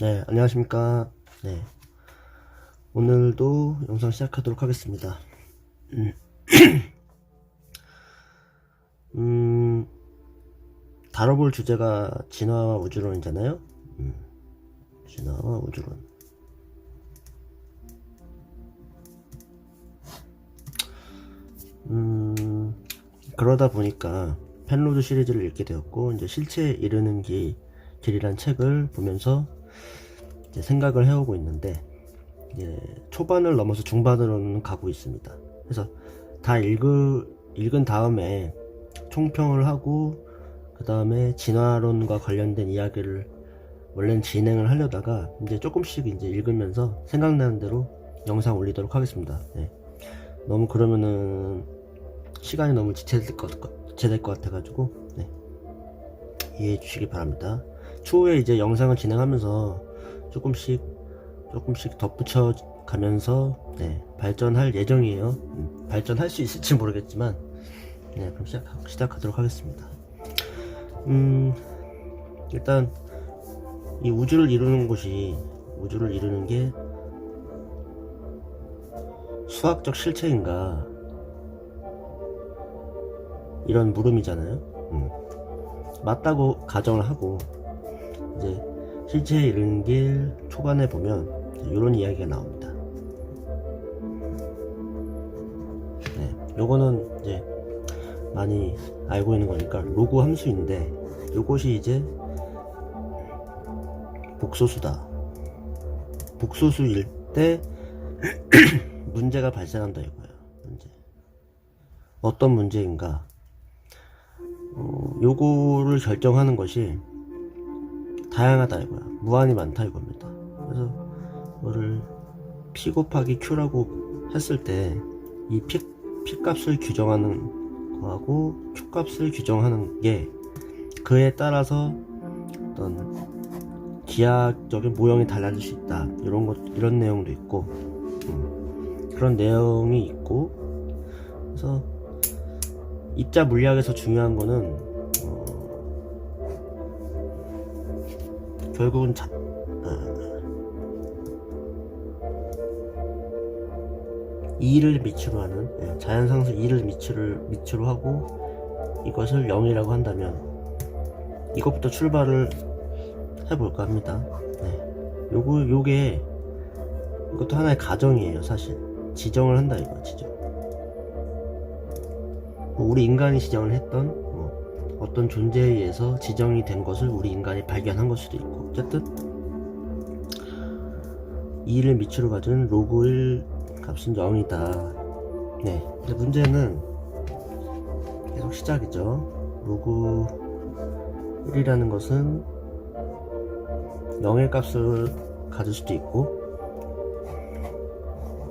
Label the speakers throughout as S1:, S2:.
S1: 네, 안녕하십니까. 네, 오늘도 영상 시작하도록 하겠습니다. 다뤄볼 주제가 진화와 우주론이잖아요. 진화와 우주론. 그러다 보니까 펜로드 시리즈를 읽게 되었고, 이제 실체에 이르는 길이란 책을 보면서 이제 생각을 해오고 있는데, 이제 초반을 넘어서 중반으로는 가고 있습니다. 그래서 다 읽은 다음에 총평을 하고, 그 다음에 진화론과 관련된 이야기를 원래는 진행을 하려다가 이제 조금씩 이제 읽으면서 생각나는 대로 영상 올리도록 하겠습니다. 네. 너무 그러면은 시간이 너무 지체될 것 같아가지고, 네. 이해해 주시기 바랍니다. 추후에 이제 영상을 진행하면서 조금씩 덧붙여 가면서, 네, 발전할 예정이에요. 발전할 수 있을지 모르겠지만, 네, 그럼 시작하도록 하겠습니다. 일단 이 우주를 이루는 게 수학적 실체인가, 이런 물음이잖아요. 맞다고 가정을 하고, 이제 실체에 이르는 길 초반에 보면 이런 이야기가 나옵니다. 네, 요거는 이제 많이 알고 있는 거니까 로그 함수인데, 요것이 이제 복소수다. 복소수일 때 문제가 발생한다 이거예요. 어떤 문제인가? 요거를 결정하는 것이 다양하다 이거야. 무한히 많다 이겁니다. 그래서 이거를 P 곱하기 Q라고 했을 때, 이 P 값을 규정하는 거하고 Q 값을 규정하는 게 그에 따라서 어떤 기하학적인 모형이 달라질 수 있다, 이런 내용도 있고, 그런 내용이 있고. 그래서 입자 물리학에서 중요한 거는 결국은 E를 미치로 하는, 자연상수 E를 미치로 하고 이것을 0이라고 한다면, 이것부터 출발을 해볼까 합니다. 네. 이것도 하나의 가정이에요. 사실 지정을 한다 이거. 지정. 우리 인간이 지정을 했던 어떤 존재에 의해서 지정이 된 것을 우리 인간이 발견한 걸 수도 있고, 어쨌든 2를 미치로 가진 로그 1 값은 0이다. 네. 근데 문제는 계속 시작이죠. 로그 1이라는 것은 0의 값을 가질 수도 있고,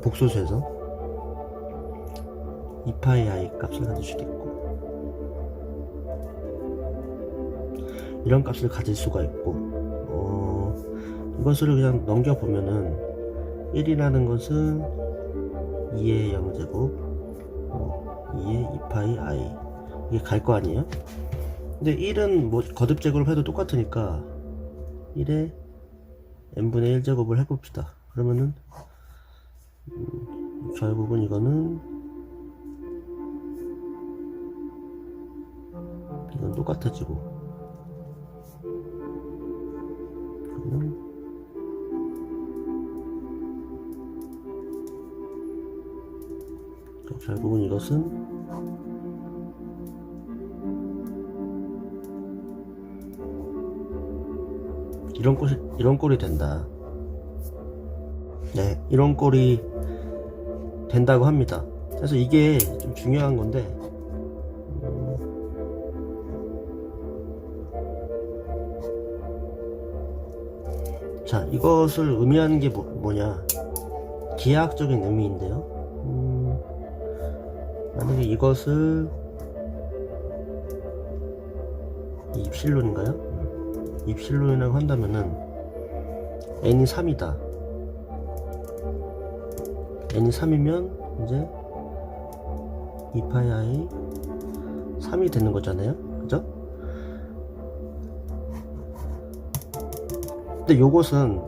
S1: 복소수에서 2파이 i 값을 가질 수도 있고, 이런 값을 가질 수가 있고, 이것을 그냥 넘겨보면은 1이라는 것은 2의 0제곱 2의 2파이 i, 이게 갈 거 아니에요? 근데 1은 뭐 거듭제곱을 해도 똑같으니까 1에 n분의 1제곱을 해봅시다. 그러면은 결국은 이건 똑같아지고, 그러면 결국은 이것은 이런 꼴이 된다. 네, 이런 꼴이 된다고 합니다. 그래서 이게 좀 중요한 건데, 자, 이것을 의미하는 게 뭐냐? 기하학적인 의미인데요. 만약에 이것을 입실론인가요? 입실론이라고 한다면은 n이 3이다. n이 3이면 이제 2파이 i 3이 되는 거잖아요. 그죠? 근데 요것은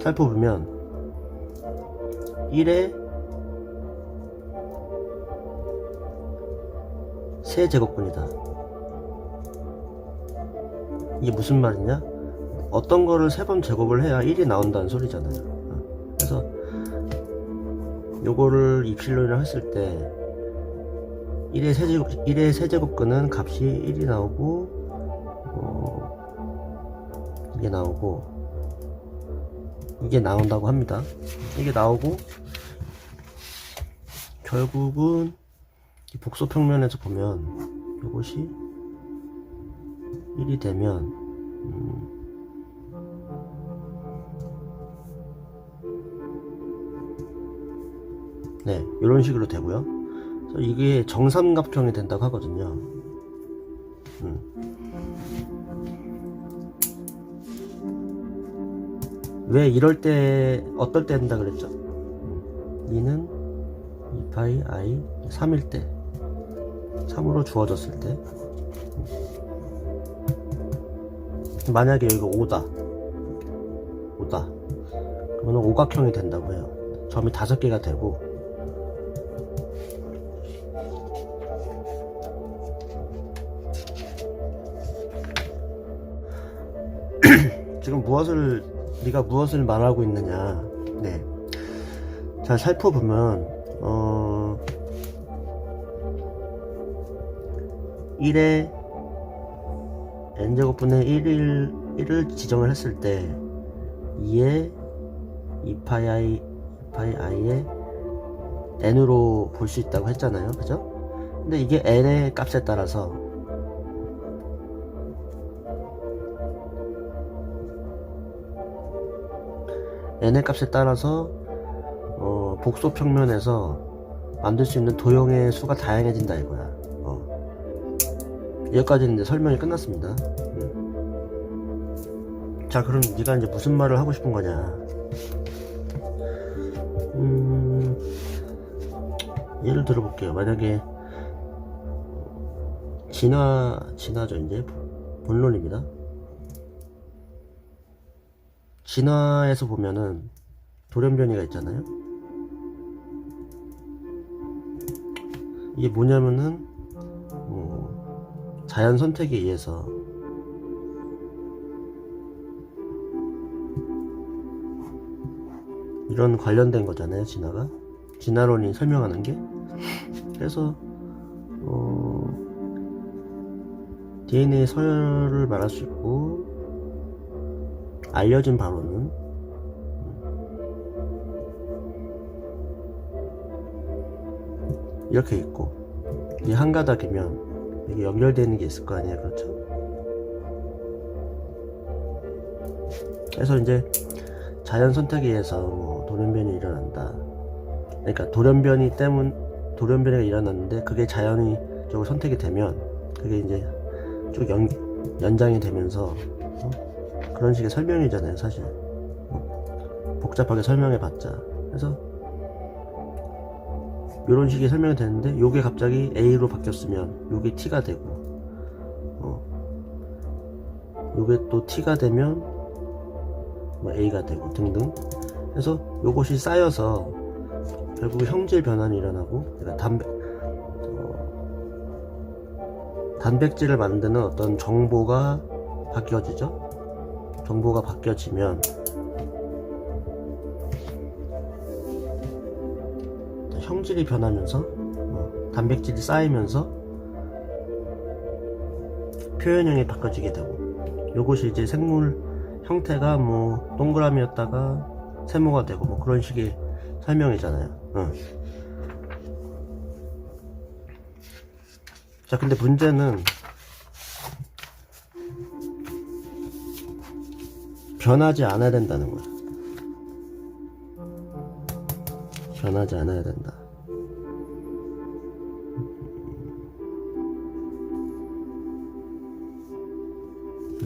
S1: 살펴보면 1의 세제곱근이다. 이게 무슨 말이냐? 어떤 거를 3번 제곱을 해야 1이 나온다는 소리잖아요. 그래서 요거를 입실론이라고 했을 때 1의 세제곱근은 값이 1이 나오고 이게 나오고 이게 나온다고 합니다. 이게 나오고 결국은 복소 평면에서 보면 이것이 1이 되면 네, 이런 식으로 되고요. 그래서 이게 정삼각형이 된다고 하거든요. 왜 이럴 때 어떨 때 된다 그랬죠? 2는 2파이 i 3일 때 3으로 주어졌을 때 만약에 여기가 5다 그러면 오각형이 된다고 해요. 점이 5개가 되고 지금 네가 무엇을 말하고 있느냐. 네. 잘 살펴보면 1의 n제곱분의 1을 지정을 했을 때 2의 2파이 i의 n으로 볼 수 있다고 했잖아요. 그죠? 근데 이게 n의 값에 따라서 n의 값에 따라서 복소 평면에서 만들 수 있는 도형의 수가 다양해진다 이거야. 여기까지는 이제 설명이 끝났습니다. 자, 그럼 네가 이제 무슨 말을 하고 싶은 거냐? 예를 들어볼게요. 만약에 진화죠. 이제 본론입니다. 진화에서 보면은 돌연변이가 있잖아요. 이게 뭐냐면은 자연 선택에 의해서 이런 관련된 거잖아요. 진화론이 설명하는 게. 그래서 DNA 서열을 말할 수 있고, 알려진 바로는 이렇게 있고, 이 한 가닥이면 이게 연결되는 게 있을 거 아니에요. 그렇죠? 그래서 이제 자연 선택에 의해서 돌연변이 일어난다. 그러니까 돌연변이가 일어났는데 그게 자연적으로 선택이 되면 그게 이제 쭉 연장이 되면서 그런 식의 설명이잖아요. 사실 복잡하게 설명해봤자. 그래서 이런 식의 설명이 되는데 요게 갑자기 A로 바뀌었으면 요게 T가 되고 요게 또 T가 되면 A가 되고 등등. 그래서 요것이 쌓여서 결국 형질 변환이 일어나고, 그러니까 단백질을 만드는 어떤 정보가 바뀌어지죠. 정보가 바뀌어지면 형질이 변하면서 단백질이 쌓이면서 표현형이 바꿔지게 되고, 요것이 이제 생물 형태가 동그라미였다가 세모가 되고 그런 식의 설명이잖아요. 자, 근데 문제는 변하지 않아야 된다는 거야. 변하지 않아야 된다.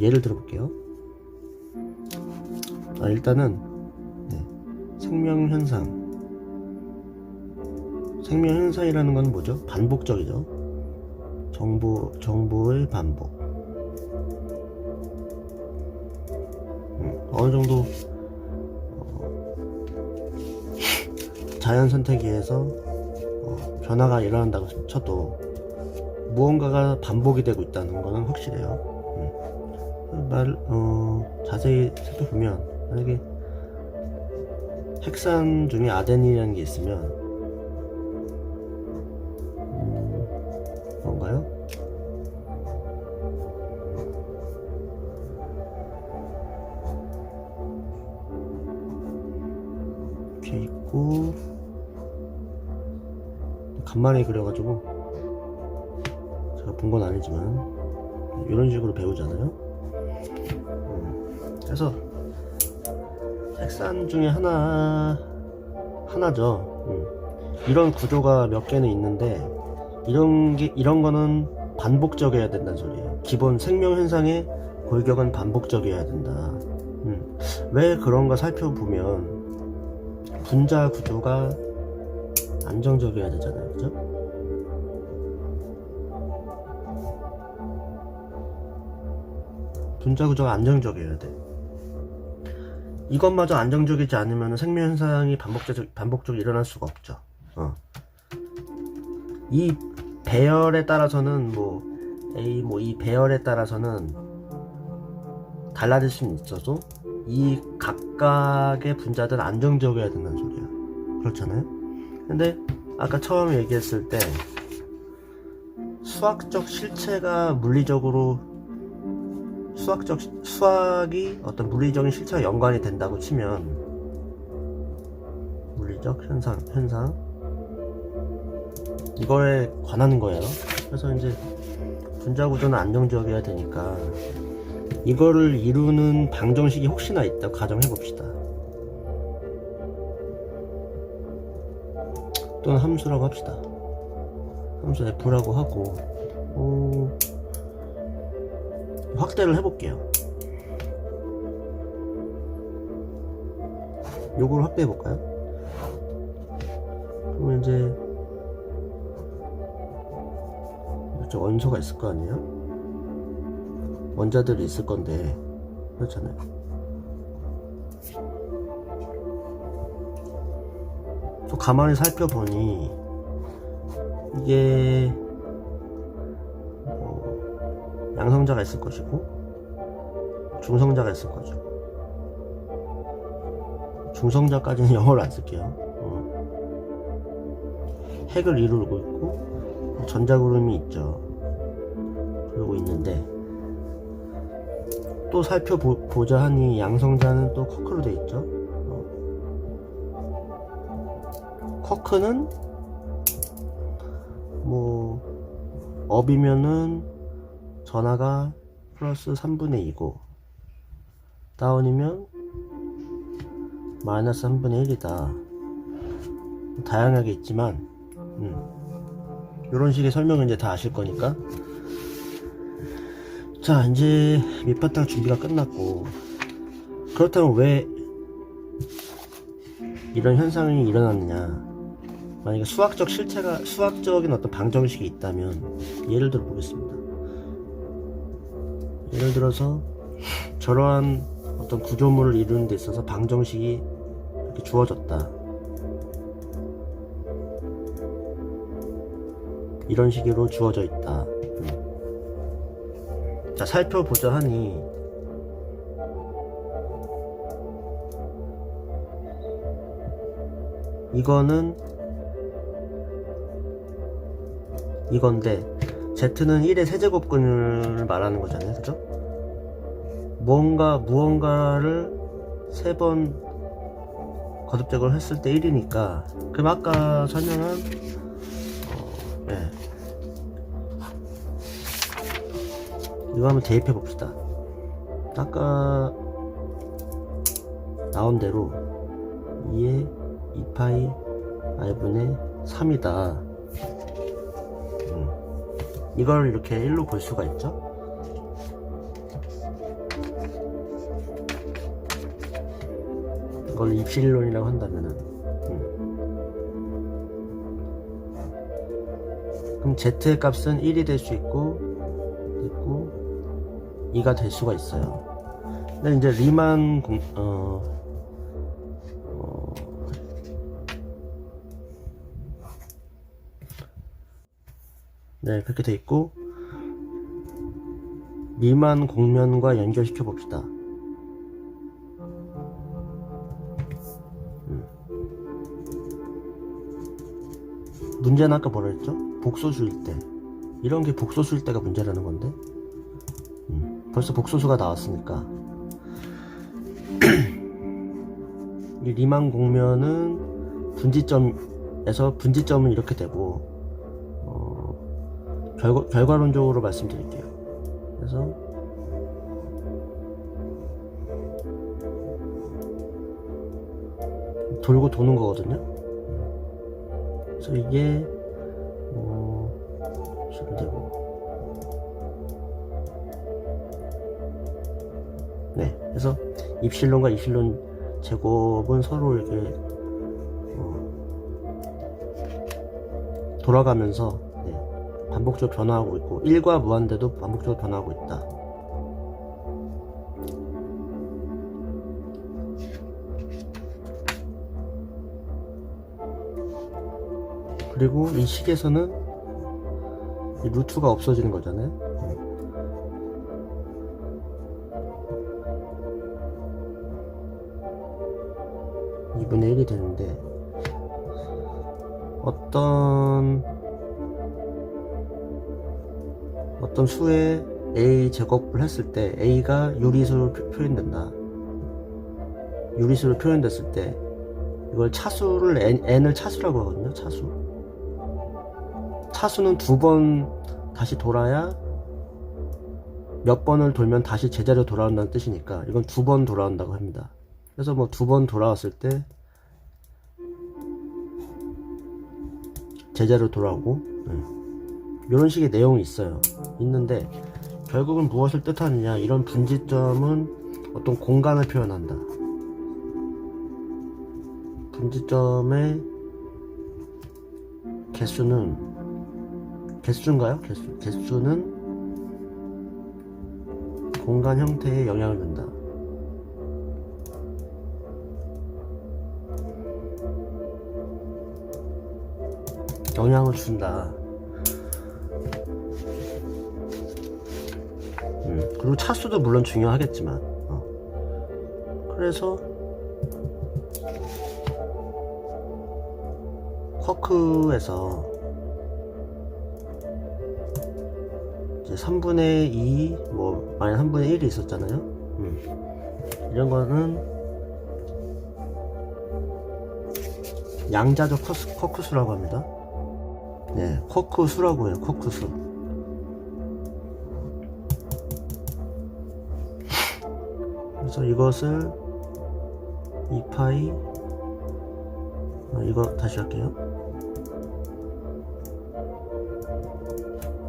S1: 예를 들어볼게요. 일단은 생명현상이라는 건 뭐죠? 반복적이죠. 정보의 반복. 어느 정도 자연 선택위에서 변화가 일어난다고 쳐도 무언가가 반복이 되고 있다는 것은 확실해요. 자세히 살펴보면 만약에 핵산 중에 아데닌이라는 게 있으면 뭔가요? 이렇게 있고 간만에 그려가지고 제가 본 건 아니지만 이런 식으로 배우잖아요. 그래서 핵산 중에 하나죠. 이런 구조가 몇 개는 있는데 이런 거는 반복적이어야 된다는 소리예요. 기본 생명 현상의 골격은 반복적이어야 된다. 왜 그런가 살펴보면 분자 구조가 안정적이어야 되잖아요, 그죠? 분자 구조가 안정적이어야 돼. 이것마저 안정적이지 않으면 생명 현상이 반복적으로 일어날 수가 없죠. 이 배열에 따라서는 이 배열에 따라서는 달라질 수는 있어도 이 각각의 분자들은 안정적이어야 된다는 소리야. 그렇잖아요. 근데 아까 처음 얘기했을 때 수학적 실체가 수학이 어떤 물리적인 실체와 연관이 된다고 치면 물리적 현상 이거에 관한 거예요. 그래서 이제 분자 구조는 안정적이어야 되니까 이거를 이루는 방정식이 혹시나 있다고 가정해 봅시다. 또는 함수라고 합시다. 함수 f라고 하고 확대를 해볼게요. 요걸 확대해 볼까요? 그러면 이제 원소가 있을 거 아니에요? 원자들이 있을 건데 그렇잖아요. 또 가만히 살펴보니 이게 양성자가 있을 것이고 중성자가 있을 거죠. 중성자까지는 영어를 안 쓸게요. 핵을 이루고 있고 전자구름이 있죠. 그러고 있는데 또 살펴보자 하니 양성자는 또 쿼크로 되어 있죠. 쿼크는 업이면은 전하가 플러스 3분의 2고 다운이면 마이너스 3분의 1이다. 다양하게 있지만 이런 식의 설명은 이제 다 아실 거니까. 자, 이제 밑바탕 준비가 끝났고, 그렇다면 왜 이런 현상이 일어났느냐. 만약에 수학적인 어떤 방정식이 있다면 예를 들어 보겠습니다. 예를 들어서 저러한 어떤 구조물을 이루는 데 있어서 방정식이 이렇게 주어졌다. 이런 식으로 주어져 있다. 자, 살펴보자 하니 이건데 Z는 1의 세제곱근을 말하는 거잖아요, 그죠? 무언가를 3번 거듭제곱을 했을 때 1이니까 그럼 아까 설명한 이거 한번 대입해 봅시다. 아까 나온 대로 2의 2파이 i분의 3이다. 이걸 이렇게 1로 볼 수가 있죠. 이걸 입실론이라고 한다면은 그럼 Z의 값은 1이 될 수 있고 2가 될 수가 있어요. 근데 이제 리만 네, 그렇게 돼 있고, 리만 공면과 연결시켜 봅시다. 문제는 아까 뭐라 했죠? 복소수일 때. 이런 게 복소수일 때가 문제라는 건데. 벌써 복소수가 나왔으니까. 이 리만 공면은 분지점은 이렇게 되고, 결과론적으로 말씀드릴게요. 그래서 돌고 도는 거거든요. 그래서 이게 지금 되고, 네, 그래서 입실론과 입실론 제곱은 서로 이렇게 돌아가면서 반복적으로 변화하고 있고, 1과 무한대도 반복적으로 변화하고 있다. 그리고 이 식에서는 이 루트가 없어지는 거잖아요. 2분의 1이 되는데, 어떤 수의 a 제곱을 했을 때 a가 유리수로 표현된다. 유리수로 표현됐을 때 이걸 차수를 n을 차수라고 하거든요. 차수는 2번 다시 돌아야 몇 번을 돌면 다시 제자리로 돌아온다는 뜻이니까 이건 2번 돌아온다고 합니다. 그래서 뭐 2번 돌아왔을 때 제자리로 돌아오고, 이런 식의 내용이 있는데 결국은 무엇을 뜻하느냐, 이런 분지점은 어떤 공간을 표현한다. 분지점의 개수는 공간 형태에 영향을 준다. 영향을 준다. 그리고 차수도 물론 중요하겠지만, 그래서 쿼크에서 이제 3분의 2, 만약 3분의 1이 있었잖아요. 이런 거는 양자적 쿼크수라고 합니다. 네, 쿼크수라고 해요. 쿼크수. 그래서 이것을 2파이, 이거 다시 할게요.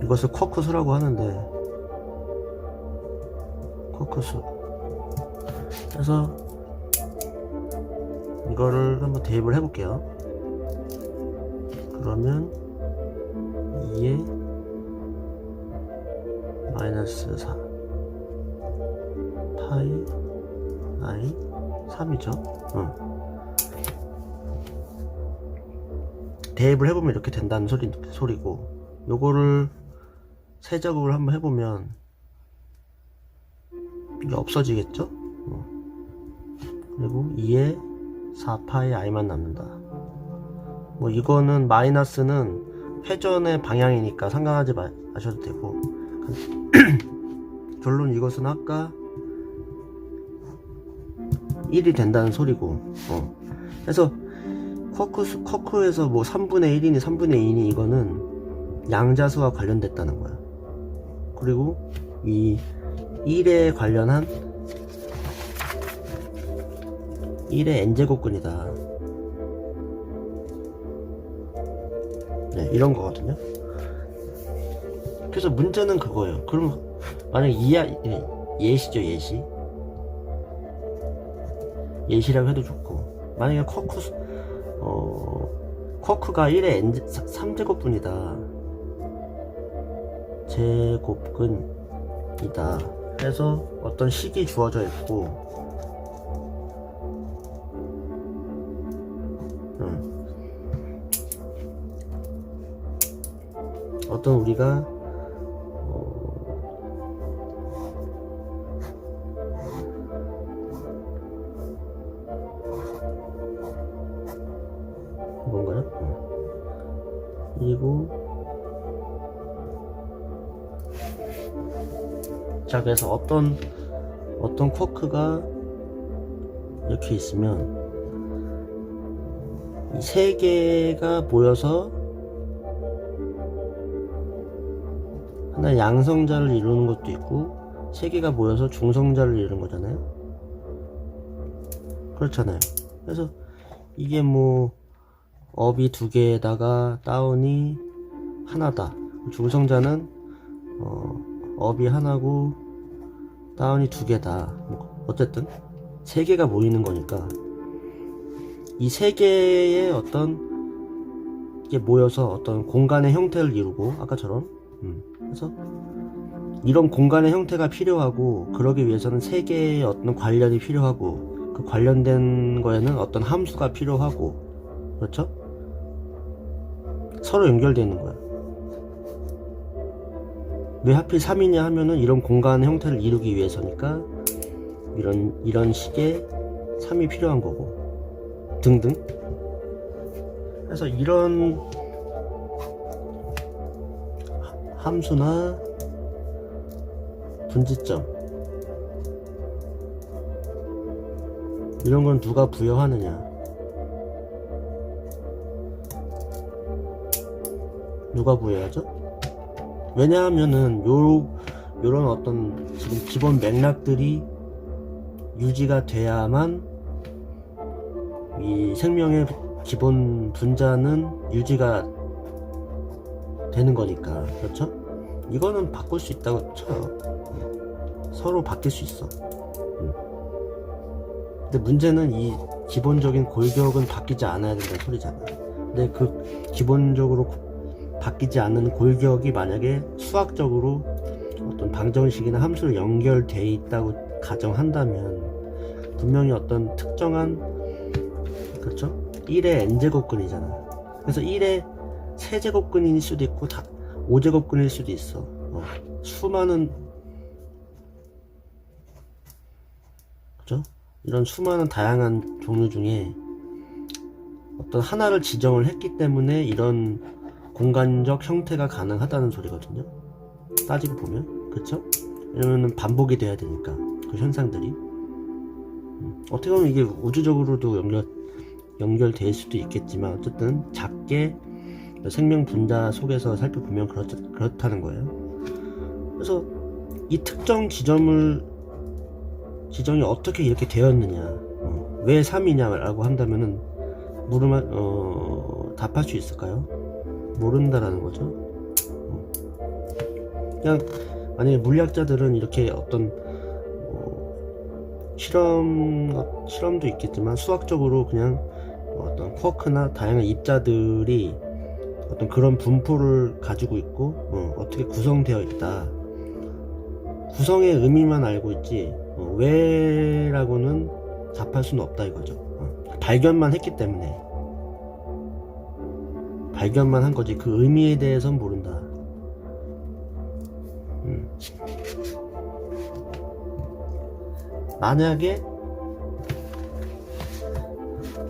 S1: 이것을 쿼크수라고 하는데, 쿼크수. 그래서 이거를 한번 대입을 해볼게요. 그러면 2에 마이너스 4 파이 i 3이죠. 대입을 해보면 이렇게 된다는 소리고, 요거를 세제곱을 한번 해보면 이게 없어지겠죠. 그리고 2에 4파이 i만 남는다. 이거는 마이너스는 회전의 방향이니까 상관하지 마셔도 되고, 결론 이것은 아까 1이 된다는 소리고, 그래서 쿼크에서 3분의 1이니 3분의 2니 이거는 양자수와 관련됐다는 거야. 그리고 이 1에 관련한 1의 n제곱근이다. 네, 이런 거거든요. 그래서 문제는 그거예요. 그럼 만약 예시죠, 예시라고 해도 좋고, 만약에 쿼크가 1의 3제곱분이다. 제곱근이다 해서 어떤 식이 주어져 있고, 어떤 우리가 뭔가요? 그리고 자, 그래서 어떤 쿼크가 이렇게 있으면 이 세 개가 모여서 하나의 양성자를 이루는 것도 있고, 세 개가 모여서 중성자를 이루는 거잖아요. 그렇잖아요. 그래서 이게 뭐 업이 두 개에다가 다운이 하나다. 중성자는 업이 하나고 다운이 두 개다. 뭐 어쨌든 세 개가 모이는 거니까 이 세 개의 어떤 게 모여서 어떤 공간의 형태를 이루고, 아까처럼 그래서 이런 공간의 형태가 필요하고, 그러기 위해서는 세 개의 어떤 관련이 필요하고, 그 관련된 거에는 어떤 함수가 필요하고, 그렇죠? 서로 연결되어 있는 거야. 왜 하필 3이냐 하면은 이런 공간의 형태를 이루기 위해서니까 이런 식의 3이 필요한 거고, 등등. 그래서 이런 함수나 분지점, 이런 건 누가 부여하느냐? 누가 부여하죠? 왜냐하면은 요런 어떤 지금 기본 맥락들이 유지가 돼야만 이 생명의 기본 분자는 유지가 되는 거니까. 그렇죠? 이거는 바꿀 수 있다고 쳐요. 서로 바뀔 수 있어. 근데 문제는 이 기본적인 골격은 바뀌지 않아야 된다는 소리잖아. 근데 그 기본적으로 바뀌지 않는 골격이 만약에 수학적으로 어떤 방정식이나 함수로 연결되어 있다고 가정한다면 분명히 어떤 특정한, 그렇죠? 1의 n제곱근이잖아. 그래서 1의 세제곱근일 수도 있고 5제곱근일 수도 있어. 수많은, 그렇죠? 이런 수많은 다양한 종류 중에 어떤 하나를 지정을 했기 때문에 이런 공간적 형태가 가능하다는 소리거든요. 따지고 보면. 그쵸? 왜냐면은 반복이 돼야 되니까 그 현상들이 어떻게 보면 이게 우주적으로도 연결될 수도 있겠지만, 어쨌든 작게 생명 분자 속에서 살펴보면 그렇다는 거예요. 그래서 이 특정 지정이 어떻게 이렇게 되었느냐, 왜 3이냐라고 한다면은 답할 수 있을까요? 모른다라는 거죠. 그냥 만약에 물리학자들은 이렇게 어떤 실험도 있겠지만 수학적으로 그냥 어떤 쿼크나 다양한 입자들이 어떤 그런 분포를 가지고 있고 어떻게 구성되어 있다, 구성의 의미만 알고 있지 왜라고는 답할 수는 없다 이거죠. 발견만 했기 때문에 발견만 한 거지 그 의미에 대해서는 모른다. 만약에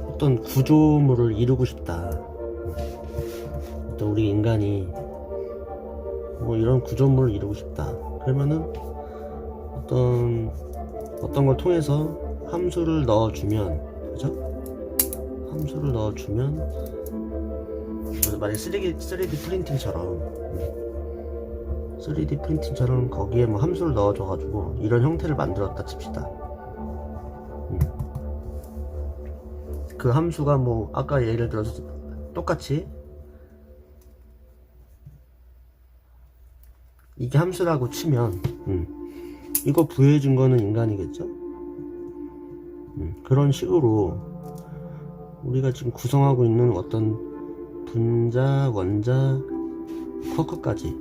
S1: 어떤 구조물을 이루고 싶다, 어떤 우리 인간이 뭐 이런 구조물을 이루고 싶다 그러면은 어떤 걸 통해서 함수를 넣어주면, 그죠? 함수를 넣어주면 만약 3D 프린팅처럼 거기에 뭐 함수를 넣어줘가지고 이런 형태를 만들었다 칩시다. 그 함수가 뭐 아까 예를 들어서 똑같이 이게 함수라고 치면 이거 부여해준 거는 인간이겠죠? 그런 식으로 우리가 지금 구성하고 있는 어떤 분자, 원자, 쿼크까지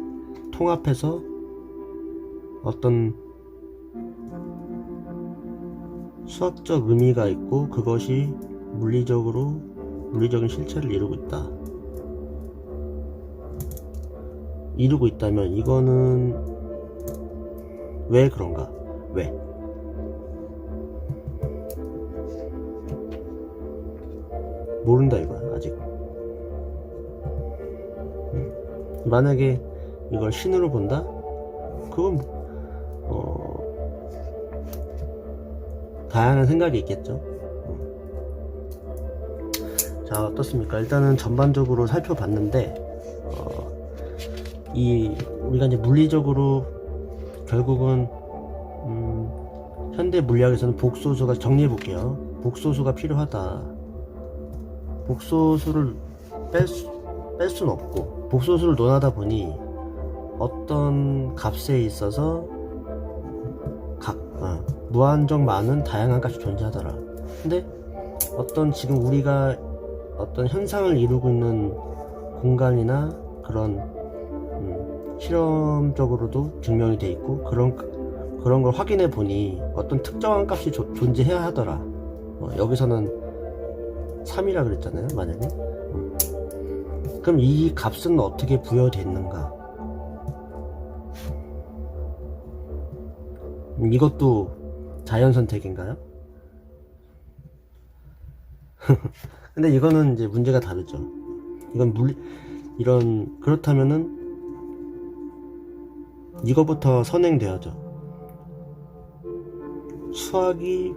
S1: 통합해서 어떤 수학적 의미가 있고 그것이 물리적인 실체를 이루고 있다면 이거는 왜 그런가? 왜? 모른다 이거야 아직. 만약에 이걸 신으로 본다? 그건 다양한 생각이 있겠죠. 자, 어떻습니까? 일단은 전반적으로 살펴봤는데 우리가 이제 물리적으로 결국은 현대 물리학에서는 복소수가, 정리해 볼게요. 복소수가 필요하다. 복소수를 뺄 수는 없고, 복소수를 논하다 보니 어떤 값에 있어서 무한정 많은 다양한 값이 존재하더라. 근데 지금 우리가 어떤 현상을 이루고 있는 공간이나 그런 실험적으로도 증명이 돼 있고 그런 걸 확인해 보니 어떤 특정한 값이 존재해야 하더라. 여기서는 3이라 그랬잖아요, 만약에. 그럼 이 값은 어떻게 부여됐는가? 이것도 자연 선택인가요? 근데 이거는 이제 문제가 다르죠. 이건 그렇다면은 이거부터 선행돼야죠. 수학이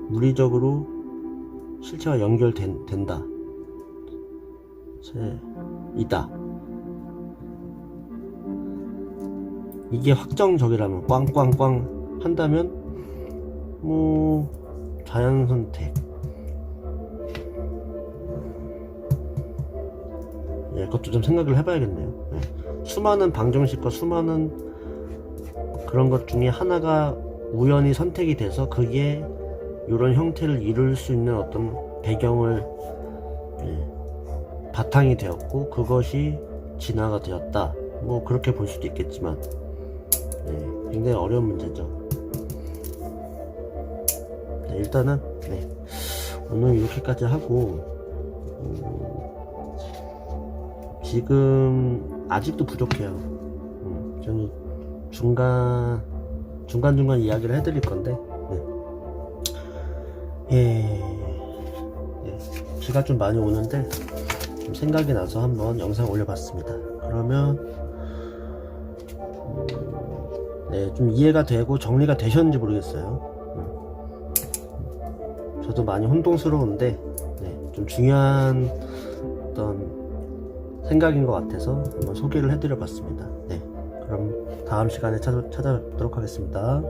S1: 물리적으로 실체와 연결된다. 있다. 이게 확정적이라면 꽝꽝꽝 한다면 자연 선택. 그것도 좀 생각을 해봐야겠네요. 수많은 방정식과 수많은 그런 것 중에 하나가 우연히 선택이 돼서 그게 이런 형태를 이룰 수 있는 어떤 배경을 바탕이 되었고 그것이 진화가 되었다. 그렇게 볼 수도 있겠지만 굉장히 어려운 문제죠. 일단은 오늘 이렇게까지 하고 지금 아직도 부족해요. 저는 중간중간 이야기를 해드릴 건데 비가 좀 많이 오는데 좀 생각이 나서 한번 영상 올려봤습니다. 그러면 좀 이해가 되고 정리가 되셨는지 모르겠어요. 저도 많이 혼동스러운데 좀 중요한 어떤 생각인 것 같아서 한번 소개를 해드려 봤습니다. 그럼 다음 시간에 찾아뵙도록 하겠습니다.